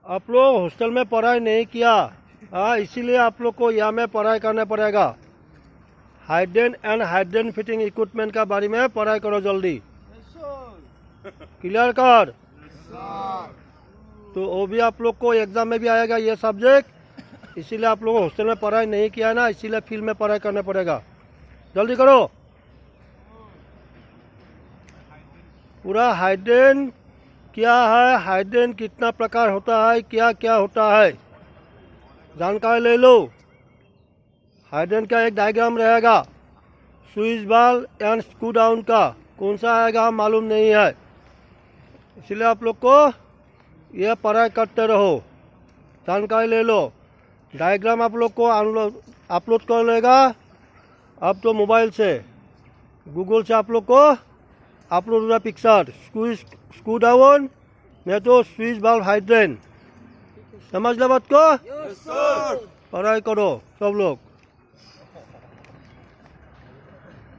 आप लोग हॉस्टल में पढ़ाई नहीं किया, इसीलिए आप लोग को यहाँ में पढ़ाई करना पड़ेगा। हाइड्रेन एंड हाइड्रेन फिटिंग इक्विपमेंट का बारे में पढ़ाई करो जल्दी। क्लियर कर। तो वो भी आप लोग को एग्जाम में भी आएगा ये सब्जेक्ट, इसीलिए आप लोग हॉस्टल में पढ़ाई नहीं किया ना, इसीलिए फील्ड में पढ़ाई करना पड़ेगा। जल्दी करो। पूरा हाइड्रेन क्या है, हाइड्रेन कितना प्रकार होता है, क्या क्या होता है, जानकारी ले लो। हाइड्रेन का एक डायग्राम रहेगा, स्विच बाल एंड स्क्रू डाउन का कौन सा आएगा मालूम नहीं है, इसलिए आप लोग को यह पढ़ाई करते रहो, जानकारी ले लो। डायग्राम आप लोग को अपलोड कर लेगा। अब तो मोबाइल से गूगल से आप लोग को अपलोड हो रहा पिक्चर, स्क्रू डाउन नहीं तो स्विच बाल्ब हाइड्रेन। समझ लो बात को। पढ़ाई करो सब लोग।